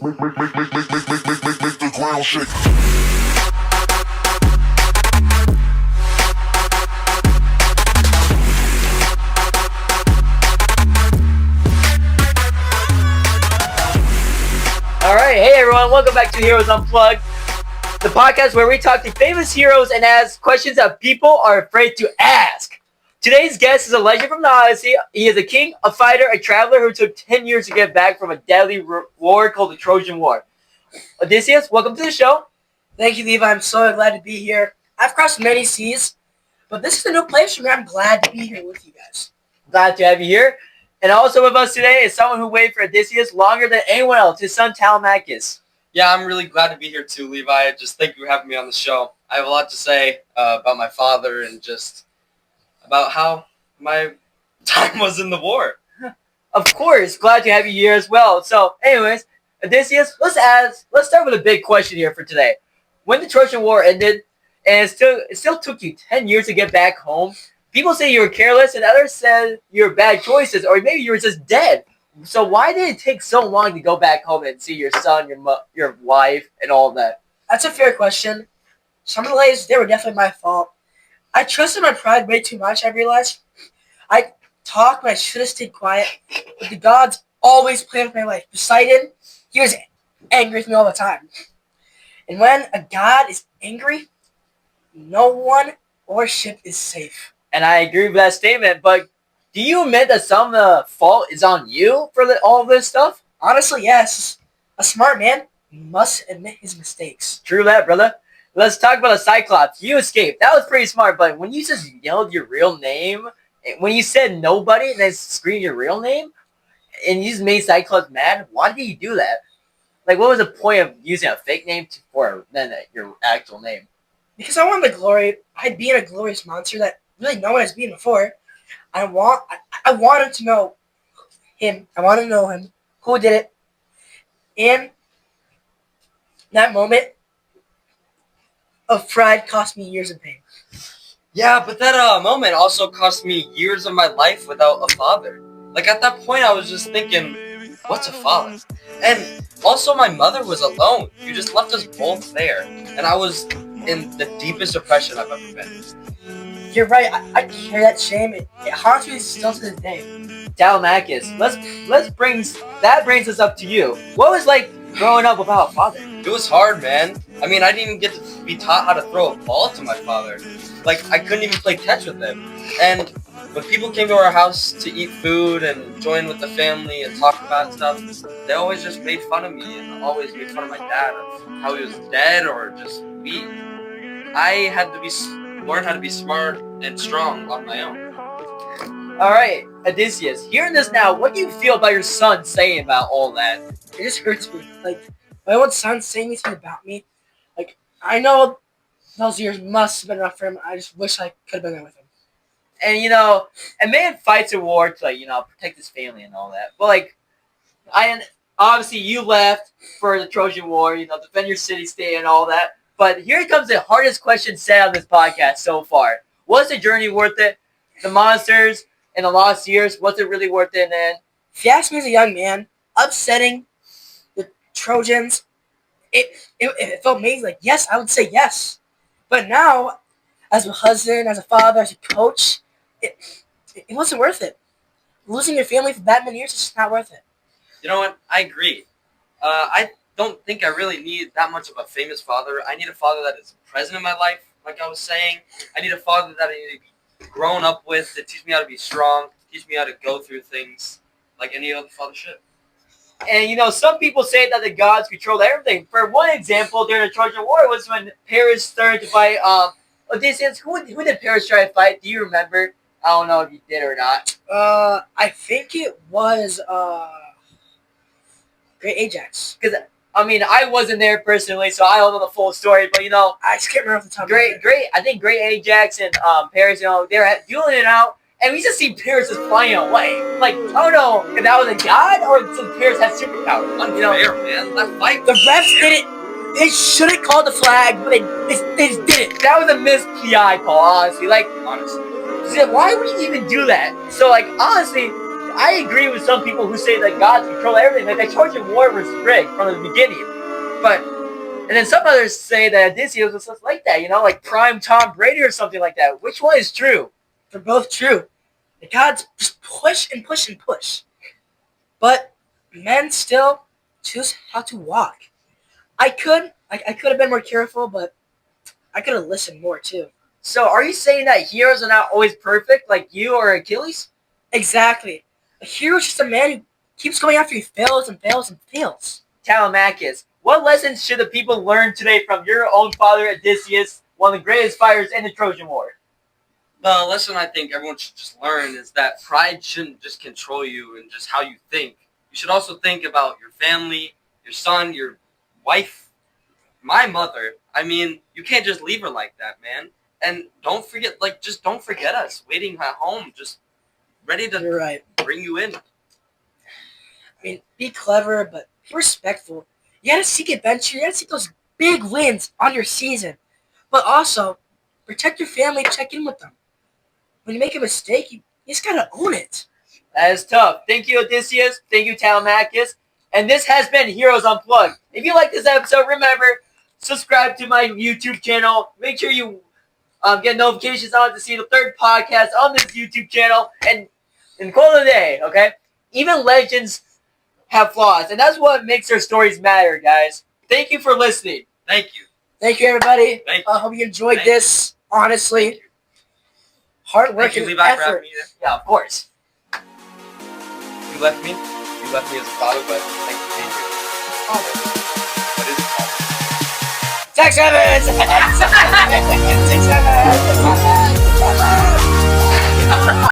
Make the ground shake. Alright, hey everyone, welcome back to Heroes Unplugged, the podcast where we talk to famous heroes and ask questions that people are afraid to ask. Today's guest is a legend from the Odyssey. He is a king, a fighter, a traveler who took 10 years to get back from a deadly war called the Trojan War. Odysseus, welcome to the show. Thank you, Levi. I'm so glad to be here. I've crossed many seas, but this is a new place for me. I'm glad to be here with you guys. Glad to have you here. And also with us today is someone who waited for Odysseus longer than anyone else, his son Telemachus. Yeah, I'm really glad to be here too, Levi. Just thank you for having me on the show. I have a lot to say about my father and just about how my time was in the war. Of course, glad to have you here as well. So, anyways, Odysseus, let's start with a big question here for today. When the Trojan War ended, and it still took you 10 years to get back home, people say you were careless, and others said you were bad choices, or maybe you were just dead. So why did it take so long to go back home and see your son, your wife, and all of that? That's a fair question. Some delays, they were definitely my fault. I trusted my pride way too much, I realized. I talked when I should have stayed quiet, but the gods always planned with my life. Poseidon, he was angry with me all the time. And when a god is angry, no one or ship is safe. And I agree with that statement, but do you admit that some of the fault is on you for all of this stuff? Honestly, yes. A smart man must admit his mistakes. True that, brother. Let's talk about the Cyclops. You escaped. That was pretty smart, but when you just yelled your real name, when you said nobody and then screamed your real name, and you just made Cyclops mad, why did you do that? Like, what was the point of using a fake name for then your actual name? Because I wanted the glory. I'd been a glorious monster that really no one has been before. I wanted to know him. I want to know him. Who did it? And that moment of pride cost me years of pain. Yeah, but that moment also cost me years of my life without a father. Like, at that point, I was just thinking, what's a father? And also, my mother was alone. You just left us both there. And I was in the deepest depression I've ever been. You're right. I carry that shame. It haunts me still to this day. Telemachus, that brings us up to you. What was like growing up without a father? It was hard, man. I mean, I didn't even get to be taught how to throw a ball to my father. Like, I couldn't even play catch with him. And when people came to our house to eat food and join with the family and talk about stuff, they always just made fun of me and always made fun of my dad of how he was dead or just weak. I had to learn how to be smart and strong on my own. Alright, Odysseus, hearing this now, what do you feel about your son saying about all that? It just hurts me. Like, my own son saying anything about me. Like, I know those years must have been enough for him. I just wish I could have been there with him. And, a man fights a war to, protect his family and all that. But, obviously you left for the Trojan War, defend your city-state and all that. But here comes the hardest question said on this podcast so far. Was the journey worth it? The monsters and the lost years, was it really worth it, man? If you ask me as a young man, upsetting the Trojans, it felt amazing. Like, yes, I would say yes. But now, as a husband, as a father, as a coach, it wasn't worth it. Losing your family for that many years is just not worth it. You know what? I agree. I don't think I really need that much of a famous father. I need a father that is present in my life, like I was saying. I need a father that I need to be grown up with, to teach me how to be strong, teach me how to go through things like any other father should. And, some people say that the gods control everything. For one example, during the Trojan War was when Paris started to fight Odysseus. Who did Paris try to fight? Do you remember? I don't know if you did or not. I think it was Great Ajax. Because I wasn't there personally, so I don't know the full story. But I just can't remember off the top of my head. I think Great Ajax and Paris, they're dueling it out, and we just see Paris just flying away. Like, I don't know if that was a god or if Paris had superpowers. Unfair, man. That fight. The refs did it. They shouldn't call the flag, but they just did it. That was a missed PI call, honestly. Like, Honestly. why would you even do that? So, honestly, I agree with some people who say that God's control everything. Like the Trojan War was rigged from the beginning, and then some others say that Odysseus was just like that. Like prime Tom Brady or something like that. Which one is true? They're both true. The gods just push and push and push. But men still choose how to walk. I could have been more careful, but I could have listened more too. So are you saying that heroes are not always perfect, like you or Achilles? Exactly. A hero is just a man who keeps going after he fails and fails and fails. Telemachus, what lessons should the people learn today from your own father Odysseus, one of the greatest fighters in the Trojan War? The lesson I think everyone should just learn is that pride shouldn't just control you and just how you think. You should also think about your family, your son, your wife, my mother. I mean, you can't just leave her like that, man. And don't forget, just don't forget us waiting at home, just ready to You're right. bring you in. I mean, be clever, but be respectful. You gotta seek adventure. You gotta seek those big wins on your season. But also, protect your family. Check in with them. When you make a mistake, you just gotta own it. That is tough. Thank you, Odysseus. Thank you, Telemachus. And this has been Heroes Unplugged. If you like this episode, remember, subscribe to my YouTube channel. Make sure you get notifications on to see the third podcast on this YouTube channel. And quote of the day, okay? Even legends have flaws, and that's what makes their stories matter, guys. Thank you for listening. Thank you. Thank you, everybody. Thank you. I hope you enjoyed Thank this. Honestly, hard work Thank you, and Levi, for having effort. me there. Yeah, of course. You left me. You left me as a father, but thank you for being here. What is it called? Text Evans! Text Evans!